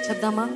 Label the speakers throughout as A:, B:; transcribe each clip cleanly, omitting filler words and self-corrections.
A: చెప్దామా?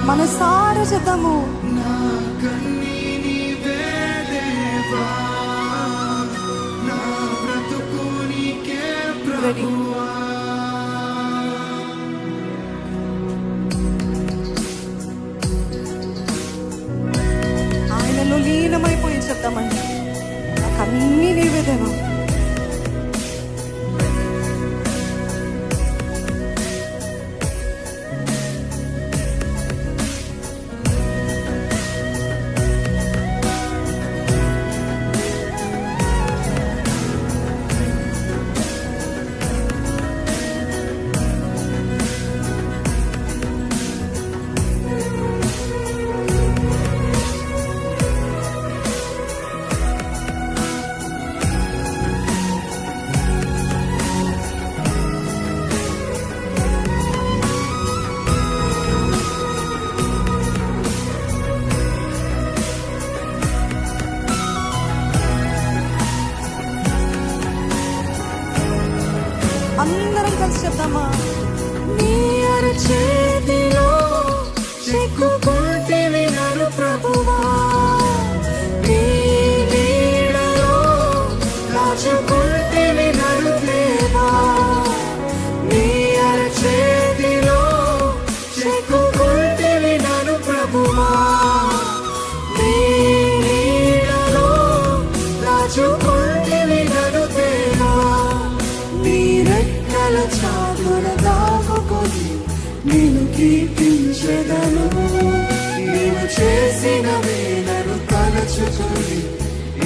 A: మనసారా చెప్దాము. ఆయనలో లీనమైపోయి చెప్దామండి, నాకు అన్ని నీవేదేమో. అందరం కలిసి చెప్దామా? నీ అరచేతిలో చెక్కుకుంటేవి నన్ను ప్రభువా, నీ నీడలో దాచుకుంటేవి నన్ను దేవా. నీ అరచేతిలో చెక్కుకుంటేవి నన్ను ప్రభువా, నీ నీడలో దాచుకుంటేవి నన్ను దేవా. రెక్కల చాటున దాచుకొని నేను కీర్తించెదను, నీవు చేసిన మేలను తలచుకొని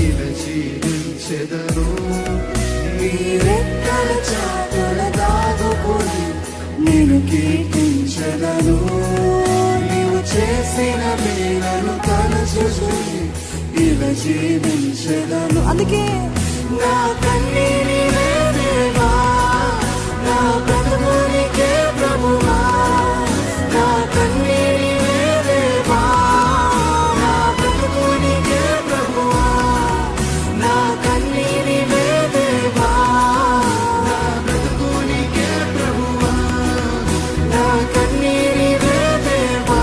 A: ఇలా జీవించెదను. నీ రెక్కల చాటున దాచుకొని నేను కీర్తించెదను, నీవు చేసిన మేలను తలచుకొని ఇలా జీవించెదను. అందుకే నా కన్నీని దేవా, నా బ్రతుకునికే ప్రభువా, నా కన్నీని దేవా, నా బ్రతుకునికే ప్రభువా, నా కన్నీని దేవా, నా బ్రతుకునికే ప్రభువా, నా కన్నీని దేవా,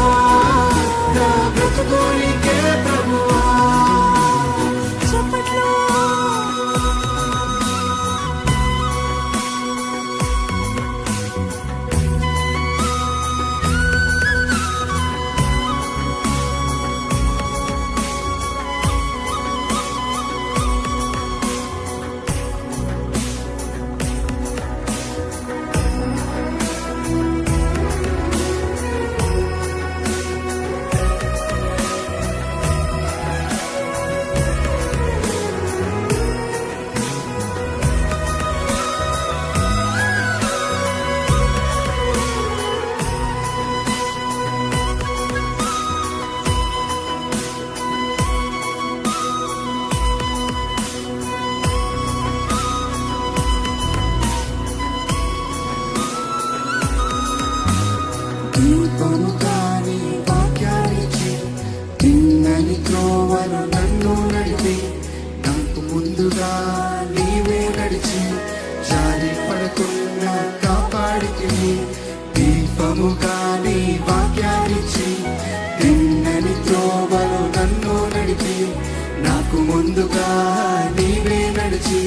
A: నా బ్రతుకునికే ప్రభువా. చెప్పట్లో దీపము కాని వాక్యానిచ్చి తిన్నని త్రోవను నన్ను నడిపి, నాకు ముందుగా నీవే నడిచి జారి పడకుండా కాపాడితివి. దీపము కాని వాక్యానిచ్చి తిన్నని త్రోవను నన్ను నడిపి, నాకు ముందుగా నీవే నడిచి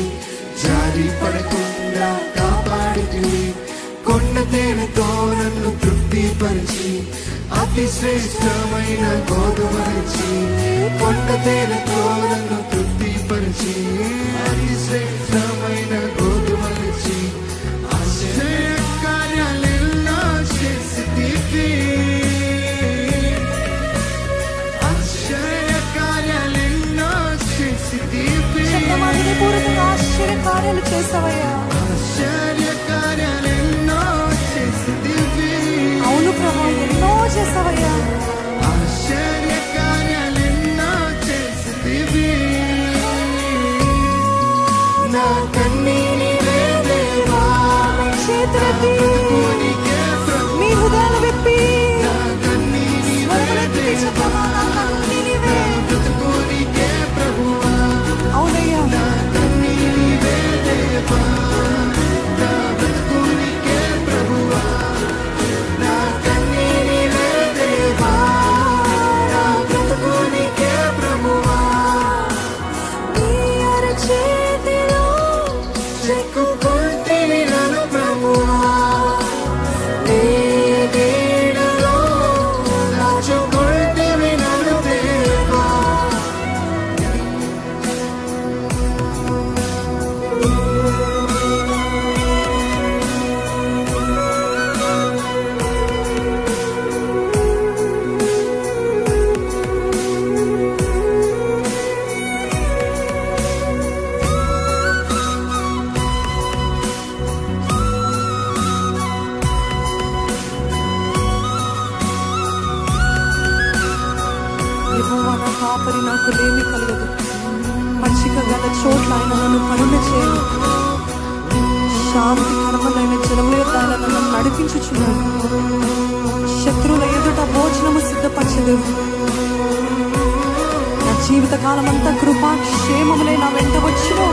A: జారి పడకుండా కాపాడితివి. కొండ తేనెతో నన్ను తృప్తిపరిచి అతి శ్రేష్టమైన గోధుమలిచి, కొండ తేనెతో నన్ను తృప్తిపరిచి అతి శ్రేష్టమైన గోధుమలిచి, ఆశ్చర్య కార్యాలెన్నో చేసితివి, ఆశ్చర్య కార్యాలెన్నో చేసితివి.
B: ఆశ్చర్య కార్యాలు చేస్తావయ్యా.
A: ఆశ్చర్య
B: స్వరములెత్తి మీ హృదయాలు విప్పి స్వరములెత్తి చెప్పమా, నా కన్నీ నీవే. అవునయ్యా, యెహోవా నా కాపరి, నాకు లేమి కలగదు. పచ్చిక గల చోట్ల ఆయన నన్ను కరుణ చేయను. శాంతికరమైన జలముల యొద్ద ఆయన నన్ను నడిపించుచున్నాడు. శత్రువుల ఎదుట భోజనము సిద్ధపరచెదరు. నా జీవిత కాలమంతా కృపా క్షేమములే నా వెంట వచ్చును.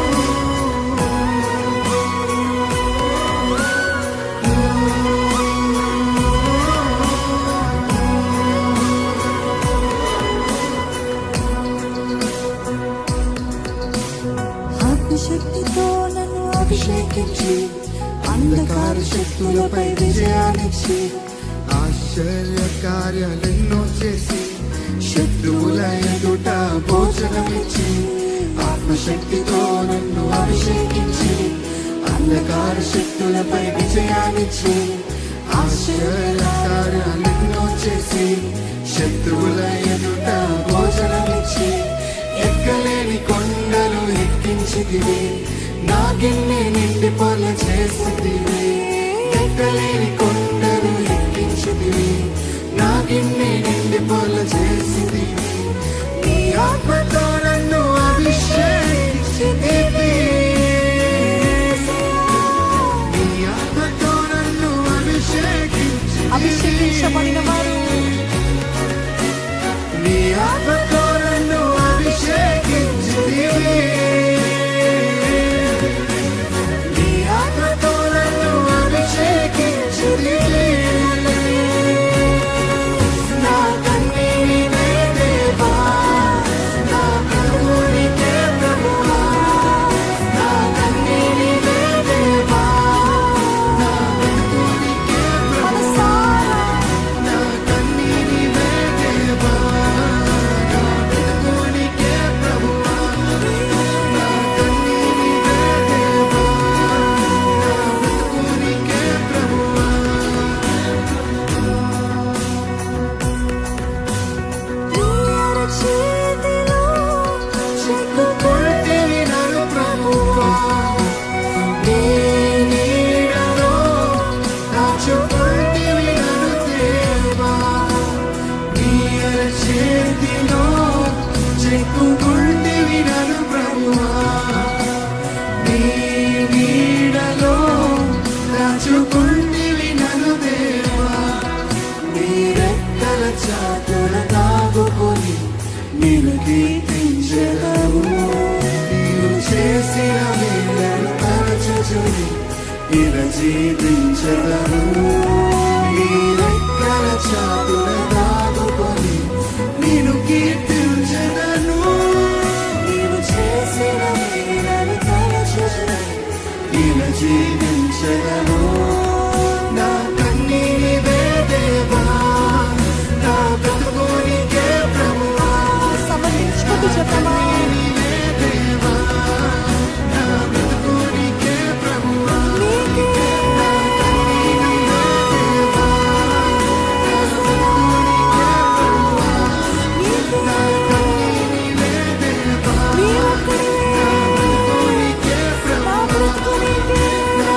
A: శక్తితో నన్ను అభిషేకించి అంధకార శక్తులపై విజయాన్నిచ్చి ఆశ్చర్య కార్యాలెన్నో చేసి శత్రువుల ఎదుట భోజనమిచ్చి ఆత్మశక్తితో నన్ను అభిషేకించి అంధకార శక్తులపై విజయాన్నిచ్చి ఆశ్చర్య కార్యాలెన్నో చేసి శత్రువుల ఎదుట భోజనమిచ్చి ఎక్కలేని కొండలు ఎక్కించితివి, నా గిన్నె నిండి పొల చేసితివి. ఎక్కలేని కొండలు ఎక్కించితివి, నా గిన్నె నిండి పొల చేసితివి. నీ ఆత్మతో నన్ను అభిషేకించితివి, నీ ఆత్మతో నన్ను
B: అభిషేకించబడిన వారు
A: నీ ఆత్మతో నన్ను అభిషేకించితివి, నీ ఆత్మతో నన్ను అభిషేకించితివి. నా కన్నీ నీవే దేవా, నా ప్రభువునికే ప్రభువా. నా కన్నీ నీవే దేవా, నా ప్రభువునికే ప్రభువా. నా కన్నీ నీవే దేవా, నా ప్రభువునికే ప్రభువా. నా కన్నీ నీవే దేవా, నా ప్రభువునికే ప్రభువా.
B: నీ అరచేతిలో
A: చిక్కుకుంటివి నన్ను ప్రభువా, నీ నీడలో దాచుకుంటివి నన్ను దేవా. నీ అరచేతిలో చిక్కుకుంటివి నన్ను ప్రభువా, నీ నీడలో దాచుకుంటివి నన్ను దేవా. నీ రెక్కల చాటున దాగుకొని నేను కీర్తించెదను. నీవు చేసిన మేలను తలచుచుని జీవించెదను. నీ రెక్కల చాటున దాగుకొని నేను కీర్తించెదను. నీవు చేసిన మేలను తలచుచుని జీవించెదను. నా కన్నీ నీవే దేవా, నా బ్రతుకునికే ప్రభువా.
B: సమర్పించుకుంటూ చెప్పమా,
A: నీవే దేవా, నా బ్రతుకునికే ప్రభువా. నా కన్నీ నీవే దేవా, నా బ్రతుకునికే ప్రభువా. నా కన్నీ నీవే దేవా,
B: నీ ఒక్కడివే
A: నా బ్రతుకునికే ప్రభువా.
B: నా బ్రతుకునికే
A: నా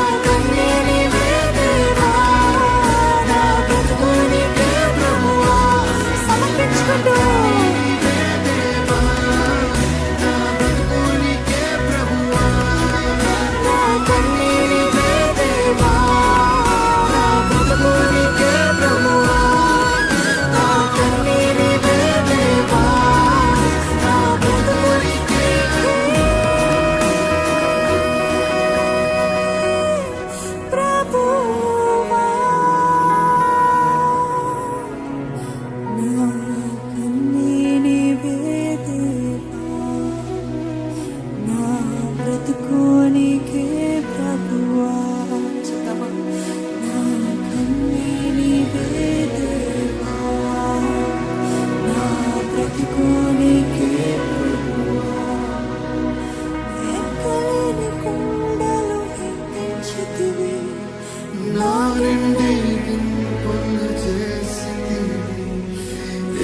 A: నా నిండి గింపులు చేసితివి,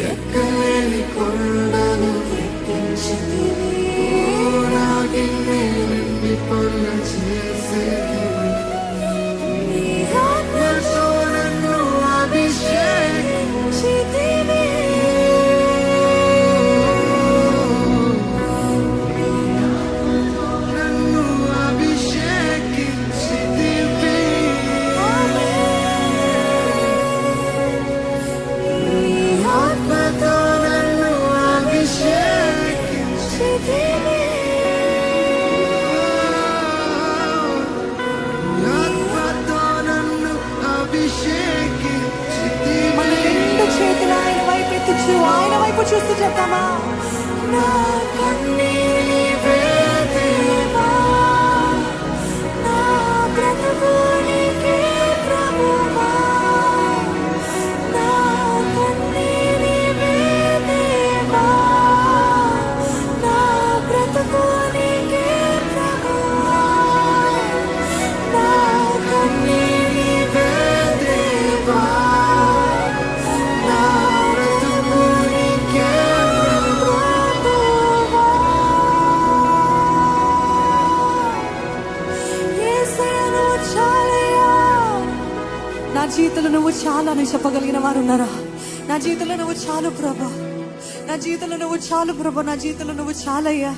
A: ఎక్కలేని కొండలు ఎక్కించితివి. నా గిన్నె నిండి పొల్ల చేసేదివి, నీ ఆత్మతో నన్ను అభిషేకించితివి. నన్ను అభిషేకించితివి. నీ ఆత్మతో నన్ను అభిషేకించితివి. ఆత్మతో నన్ను అభిషేకించితివి.
B: మన రెండు చేతులు ఆయన వైపు ఎత్తుచు ఆయన వైపు చూస్తూ చెప్తామా?
A: నా కన్నీరే దేవా, నా బ్రతుకునికే ప్రభువా. నా కన్నీరే దేవా, నా బ్రతుకునికే ప్రభువా. నా కన్నీరే దేవా, నా బ్రతుకునికే ప్రభువా. యేసయ్య నువ్వు చాలయ్యా.
B: నా జీవితంలో నువ్వు చాలా అని చెప్పగలిగిన వారు ఉన్నారా? నా జీవితంలో నువ్వు చాలు ప్రభా, నా జీవితంలో నువ్వు చాలు ప్రభా, నా జీవితంలో నువ్వు చాలయ్యా.